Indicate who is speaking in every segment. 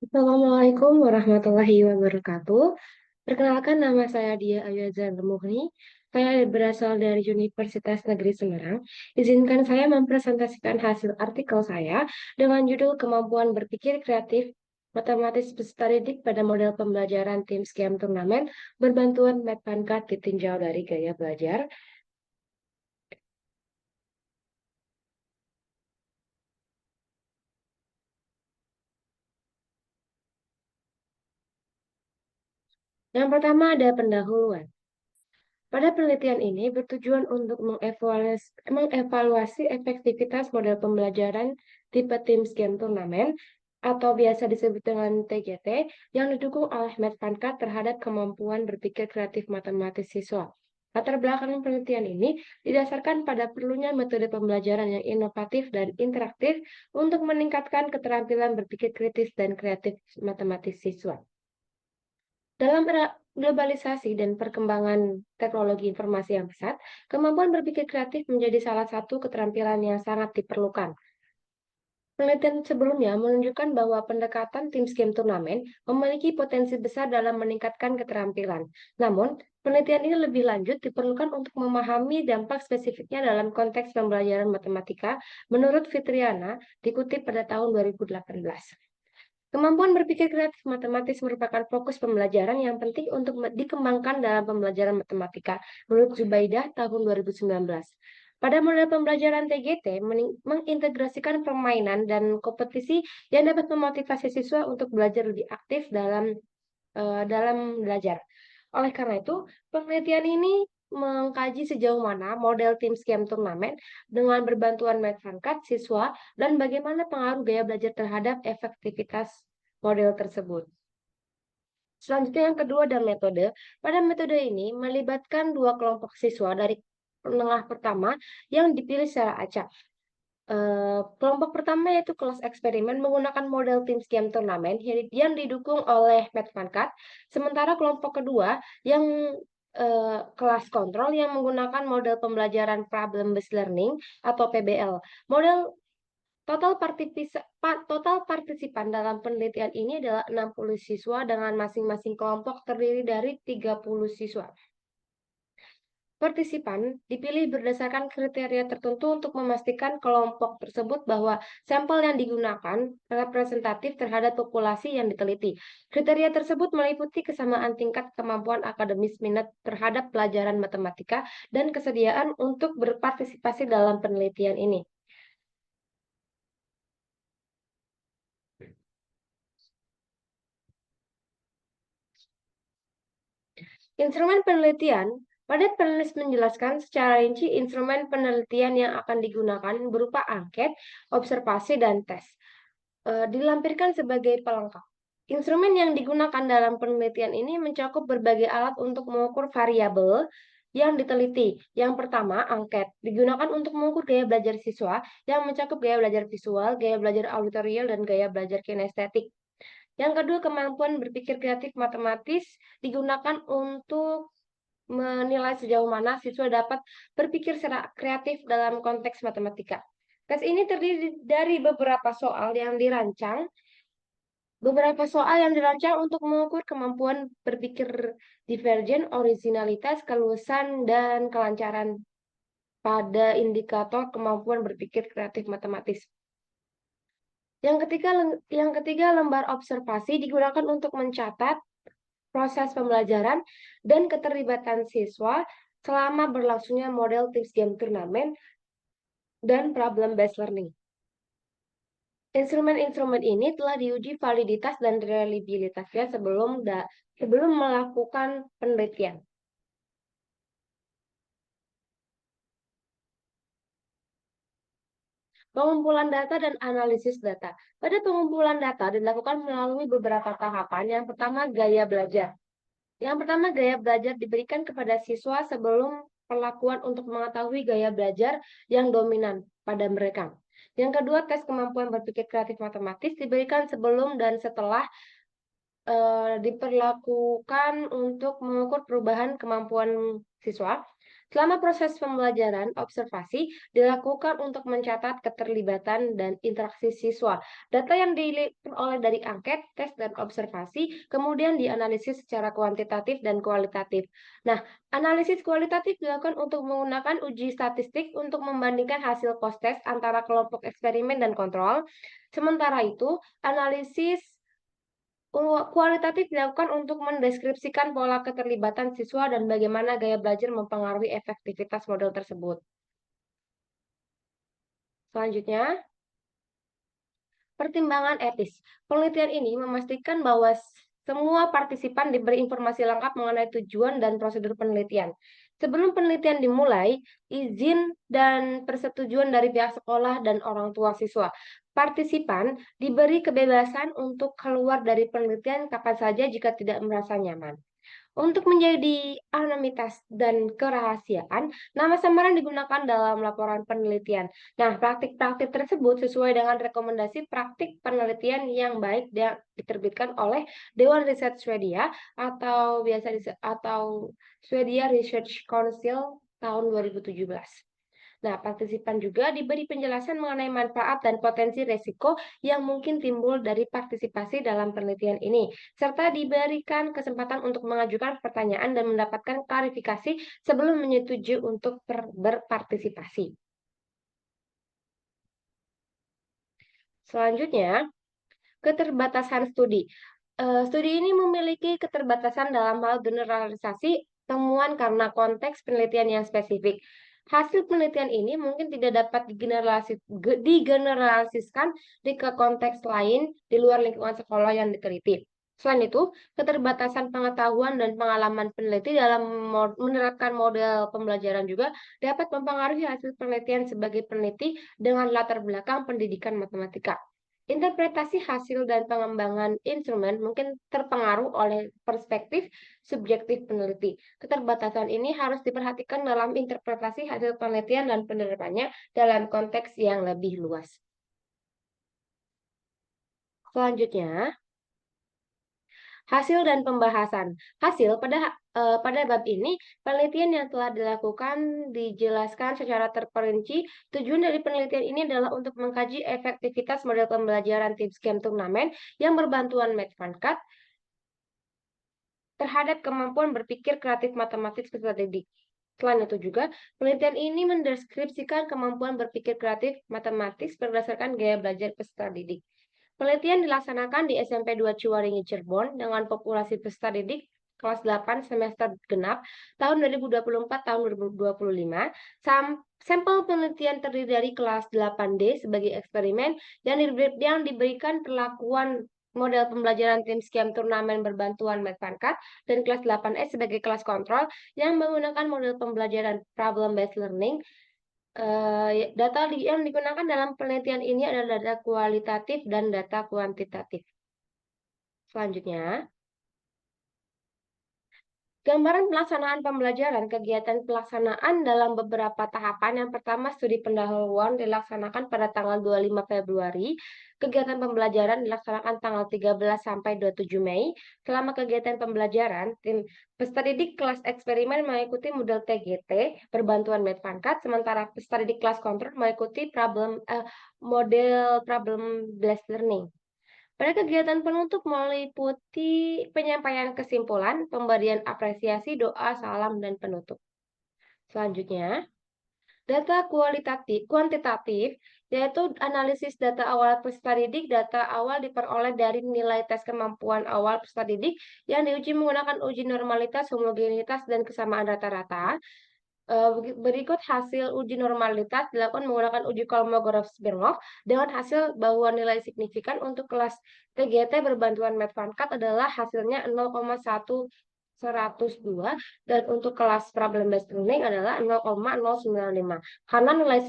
Speaker 1: Assalamualaikum warahmatullahi wabarakatuh. Perkenalkan nama saya Dia Ayu Murni. Saya berasal dari Universitas Negeri Semarang. Izinkan saya mempresentasikan hasil artikel saya dengan judul Kemampuan Berpikir Kreatif Matematis Peserta Didik pada Model Pembelajaran Tim Scam Turnamen berbantuan Medpancard ditinjau dari gaya belajar. Yang pertama ada pendahuluan. Pada penelitian ini bertujuan untuk mengevaluasi efektivitas model pembelajaran tipe tim scan turnamen atau biasa disebut dengan TGT yang didukung oleh Medpancard terhadap kemampuan berpikir kreatif matematis siswa. Latar belakang penelitian ini didasarkan pada perlunya metode pembelajaran yang inovatif dan interaktif untuk meningkatkan keterampilan berpikir kritis dan kreatif matematis siswa. Dalam era globalisasi dan perkembangan teknologi informasi yang pesat, kemampuan berpikir kreatif menjadi salah satu keterampilan yang sangat diperlukan. Penelitian sebelumnya menunjukkan bahwa pendekatan tim game turnamen memiliki potensi besar dalam meningkatkan keterampilan. Namun, penelitian ini lebih lanjut diperlukan untuk memahami dampak spesifiknya dalam konteks pembelajaran matematika, menurut Fitriana, dikutip pada tahun 2018. Kemampuan berpikir kreatif matematis merupakan fokus pembelajaran yang penting untuk dikembangkan dalam pembelajaran matematika, menurut Zubaidah tahun 2019. Pada model pembelajaran TGT, mengintegrasikan permainan dan kompetisi yang dapat memotivasi siswa untuk belajar lebih aktif dalam belajar. Oleh karena itu, penelitian ini mengkaji sejauh mana model tim scam turnamen dengan berbantuan Medpancard siswa dan bagaimana pengaruh gaya belajar terhadap efektivitas model tersebut. Selanjutnya yang kedua ada metode. Pada metode ini melibatkan dua kelompok siswa dari menengah pertama yang dipilih secara acak. Kelompok pertama yaitu kelas eksperimen menggunakan model tim scam turnamen yang didukung oleh Medpancard, sementara kelompok kedua yang kelas kontrol yang menggunakan model pembelajaran problem based learning atau PBL. Model total partisipan dalam penelitian ini adalah 60 siswa dengan masing-masing kelompok terdiri dari 30 siswa. Partisipan dipilih berdasarkan kriteria tertentu untuk memastikan kelompok tersebut bahwa sampel yang digunakan representatif terhadap populasi yang diteliti. Kriteria tersebut meliputi kesamaan tingkat kemampuan akademis minat terhadap pelajaran matematika dan kesediaan untuk berpartisipasi dalam penelitian ini. Instrumen penelitian, pada penulis menjelaskan secara rinci instrumen penelitian yang akan digunakan berupa angket, observasi, dan tes. Dilampirkan sebagai pelengkap. Instrumen yang digunakan dalam penelitian ini mencakup berbagai alat untuk mengukur variabel yang diteliti. Yang pertama, angket. Digunakan untuk mengukur gaya belajar siswa yang mencakup gaya belajar visual, gaya belajar auditorial, dan gaya belajar kinestetik. Yang kedua, kemampuan berpikir kreatif matematis digunakan untuk menilai sejauh mana siswa dapat berpikir secara kreatif dalam konteks matematika. Tes ini terdiri dari beberapa soal yang dirancang untuk mengukur kemampuan berpikir divergen, originalitas, keluasan, dan kelancaran pada indikator kemampuan berpikir kreatif matematis. Yang ketiga, lembar observasi digunakan untuk mencatat proses pembelajaran dan keterlibatan siswa selama berlangsungnya model tips game turnamen dan problem based learning. Instrumen-instrumen ini telah diuji validitas dan reliabilitasnya sebelum melakukan penelitian. Pengumpulan data dan analisis data. Pada pengumpulan data dilakukan melalui beberapa tahapan. Yang pertama, gaya belajar. Yang pertama, gaya belajar diberikan kepada siswa sebelum perlakuan untuk mengetahui gaya belajar yang dominan pada mereka. Yang kedua, tes kemampuan berpikir kreatif matematis diberikan sebelum dan setelah diperlakukan untuk mengukur perubahan kemampuan siswa. Selama proses pembelajaran, observasi dilakukan untuk mencatat keterlibatan dan interaksi siswa. Data yang diperoleh dari angket, tes, dan observasi kemudian dianalisis secara kuantitatif dan kualitatif. Nah, analisis kualitatif dilakukan untuk menggunakan uji statistik untuk membandingkan hasil post-test antara kelompok eksperimen dan kontrol. Sementara itu, analisis kualitatif dilakukan untuk mendeskripsikan pola keterlibatan siswa dan bagaimana gaya belajar mempengaruhi efektivitas model tersebut. Selanjutnya, pertimbangan etis. Penelitian ini memastikan bahwa semua partisipan diberi informasi lengkap mengenai tujuan dan prosedur penelitian. Sebelum penelitian dimulai, izin dan persetujuan dari pihak sekolah dan orang tua siswa. Partisipan diberi kebebasan untuk keluar dari penelitian kapan saja jika tidak merasa nyaman. Untuk menjadi anonimitas dan kerahasiaan, nama samaran digunakan dalam laporan penelitian. Nah, praktik-praktik tersebut sesuai dengan rekomendasi praktik penelitian yang baik yang diterbitkan oleh Dewan Riset Swedia atau Swedia Research Council tahun 2017. Nah, partisipan juga diberi penjelasan mengenai manfaat dan potensi resiko yang mungkin timbul dari partisipasi dalam penelitian ini, serta diberikan kesempatan untuk mengajukan pertanyaan dan mendapatkan klarifikasi sebelum menyetujui untuk berpartisipasi. Selanjutnya, keterbatasan studi. Studi ini memiliki keterbatasan dalam hal generalisasi temuan karena konteks penelitian yang spesifik. Hasil penelitian ini mungkin tidak dapat digeneralisasikan ke konteks lain di luar lingkungan sekolah yang diteliti. Selain itu, keterbatasan pengetahuan dan pengalaman peneliti dalam menerapkan model pembelajaran juga dapat mempengaruhi hasil penelitian sebagai peneliti dengan latar belakang pendidikan matematika. Interpretasi hasil dan pengembangan instrumen mungkin terpengaruh oleh perspektif subjektif peneliti. Keterbatasan ini harus diperhatikan dalam interpretasi hasil penelitian dan penerapannya dalam konteks yang lebih luas. Selanjutnya, hasil dan pembahasan. Pada bab ini, penelitian yang telah dilakukan dijelaskan secara terperinci. Tujuan dari penelitian ini adalah untuk mengkaji efektivitas model pembelajaran tim Scheme Turnamen yang berbantuan Medvancat terhadap kemampuan berpikir kreatif matematis peserta didik. Selain itu juga, penelitian ini mendeskripsikan kemampuan berpikir kreatif matematis berdasarkan gaya belajar peserta didik. Penelitian dilaksanakan di SMP 2 Ciwaringin Cirebon dengan populasi peserta didik kelas 8 semester genap tahun 2024 tahun 2025. Sampel penelitian terdiri dari kelas 8D sebagai eksperimen yang diberikan perlakuan model pembelajaran tim Scheme Turnamen berbantuan Medvancat dan kelas 8S sebagai kelas kontrol yang menggunakan model pembelajaran problem based learning. Data yang digunakan dalam penelitian ini adalah data kualitatif dan data kuantitatif. Selanjutnya, gambaran pelaksanaan pembelajaran, kegiatan pelaksanaan dalam beberapa tahapan. Yang pertama, studi pendahuluan dilaksanakan pada tanggal 25 Februari. Kegiatan pembelajaran dilaksanakan tanggal 13 sampai 27 Mei. Selama kegiatan pembelajaran, tim peserta didik kelas eksperimen mengikuti model TGT berbantuan Medvancat, sementara peserta didik kelas kontrol mengikuti model problem based learning. Pada kegiatan penutup meliputi penyampaian kesimpulan, pemberian apresiasi, doa, salam, dan penutup. Selanjutnya, data kuantitatif, yaitu analisis data awal peserta didik. Data awal diperoleh dari nilai tes kemampuan awal peserta didik yang diuji menggunakan uji normalitas, homogenitas, dan kesamaan rata-rata. Berikut hasil uji normalitas dilakukan menggunakan uji Kolmogorov-Smirnov dengan hasil bahwa nilai signifikan untuk kelas TGT berbantuan Medvancat adalah hasilnya 0,102 dan untuk kelas problem based learning adalah 0,095. Karena nilai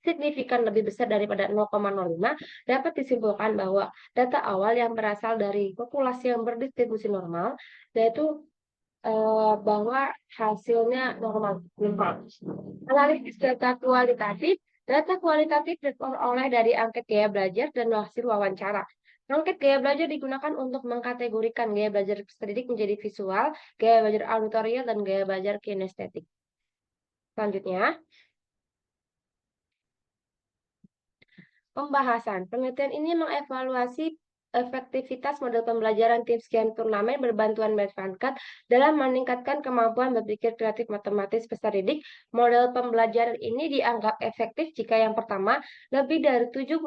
Speaker 1: signifikan lebih besar daripada 0,05, dapat disimpulkan bahwa data awal yang berasal dari populasi yang berdistribusi normal, yaitu bahwa hasilnya normal. Analisis data kualitatif diperoleh dari angket gaya belajar dan hasil wawancara. Angket gaya belajar digunakan untuk mengkategorikan gaya belajar peserta didik menjadi visual, gaya belajar auditorial, dan gaya belajar kinestetik. Selanjutnya, pembahasan. Penelitian ini mengevaluasi efektivitas model pembelajaran tim scan turnamen berbantuan Medvancat dalam meningkatkan kemampuan berpikir kreatif matematis peserta didik. Model pembelajaran ini dianggap efektif jika yang pertama, lebih dari 75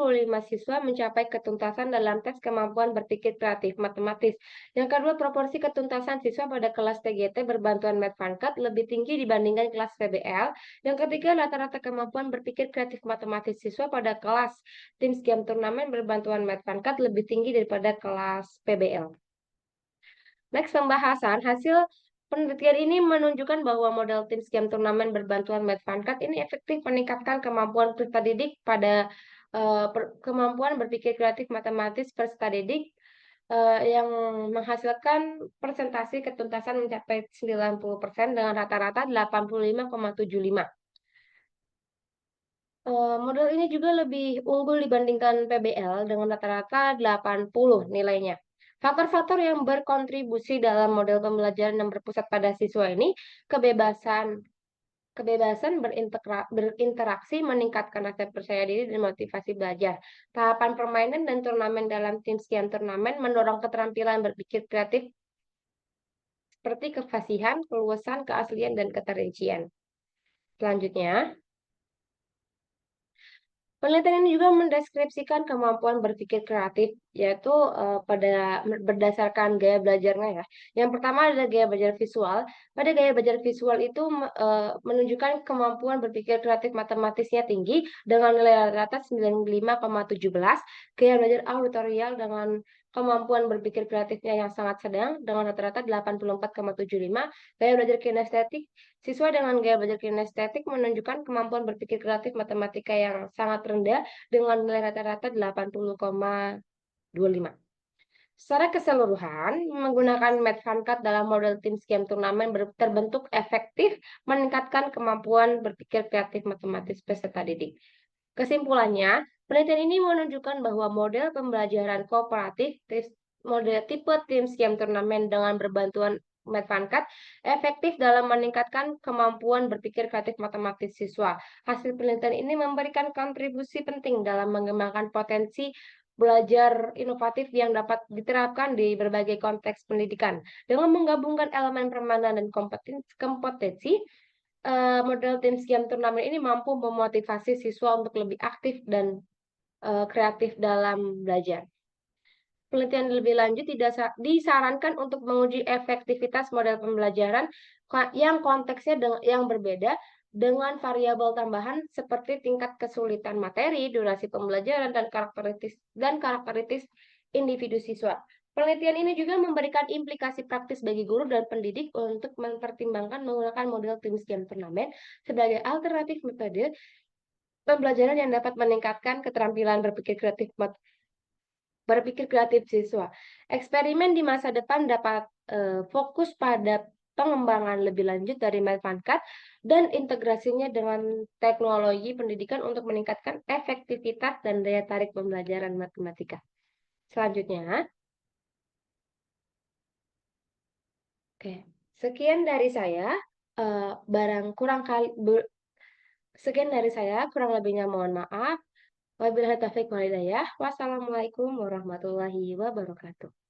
Speaker 1: siswa mencapai ketuntasan dalam tes kemampuan berpikir kreatif matematis. Yang kedua, proporsi ketuntasan siswa pada kelas TGT berbantuan Medvancat lebih tinggi dibandingkan kelas PBL. Yang ketiga, rata-rata kemampuan berpikir kreatif matematis siswa pada kelas tim Scam turnamen berbantuan Medvancat lebih tinggi daripada kelas PBL. Next, pembahasan. Hasil penelitian ini menunjukkan bahwa model tim Scam turnamen berbantuan Medvancat ini efektif meningkatkan kemampuan peserta didik pada kemampuan berpikir kreatif matematis peserta didik yang menghasilkan persentase ketuntasan mencapai 90% dengan rata-rata 85,75. Model ini juga lebih unggul dibandingkan PBL dengan rata-rata 80 nilainya. Faktor-faktor yang berkontribusi dalam model pembelajaran yang berpusat pada siswa ini kebebasan kebebasan berinteraksi, meningkatkan rasa percaya diri dan motivasi belajar. Tahapan permainan dan turnamen dalam tim sekian turnamen mendorong keterampilan berpikir kreatif seperti kefasihan, keluasan, keaslian, dan keterincian. Selanjutnya, penelitian ini juga mendeskripsikan kemampuan berpikir kreatif, yaitu berdasarkan gaya belajarnya ya. Yang pertama adalah gaya belajar visual. Pada gaya belajar visual itu menunjukkan kemampuan berpikir kreatif matematisnya tinggi dengan nilai rata-rata 95,17. Gaya belajar auditorial dengan kemampuan berpikir kreatifnya yang sangat sedang dengan rata-rata 84,75. Gaya belajar kinestetik. Siswa dengan gaya belajar kinestetik menunjukkan kemampuan berpikir kreatif matematika yang sangat rendah dengan nilai rata-rata 80,25. Secara keseluruhan, menggunakan Medvancat dalam model tim scam turnamen terbentuk efektif meningkatkan kemampuan berpikir kreatif matematis peserta didik. Kesimpulannya, penelitian ini menunjukkan bahwa model pembelajaran kooperatif model tipe tim scam turnamen dengan berbantuan Medvancat efektif dalam meningkatkan kemampuan berpikir kreatif matematis siswa. Hasil penelitian ini memberikan kontribusi penting dalam mengembangkan potensi belajar inovatif yang dapat diterapkan di berbagai konteks pendidikan. Dengan menggabungkan elemen permainan dan kompetensi, model tim Scam turnamen ini mampu memotivasi siswa untuk lebih aktif dan kreatif dalam belajar. Penelitian lebih lanjut disarankan untuk menguji efektivitas model pembelajaran yang konteksnya yang berbeda dengan variabel tambahan seperti tingkat kesulitan materi, durasi pembelajaran, dan karakteristik individu siswa. Penelitian ini juga memberikan implikasi praktis bagi guru dan pendidik untuk mempertimbangkan menggunakan model tim Scam turnamen sebagai alternatif metode pembelajaran yang dapat meningkatkan keterampilan berpikir kreatif siswa. Eksperimen di masa depan dapat fokus pada pengembangan lebih lanjut dari Medvancat dan integrasinya dengan teknologi pendidikan untuk meningkatkan efektivitas dan daya tarik pembelajaran matematika. Selanjutnya, oke, sekian dari saya. Sekian dari saya, kurang lebihnya mohon maaf. Wabillahi taufiq wal hidayah. Wassalamualaikum warahmatullahi wabarakatuh.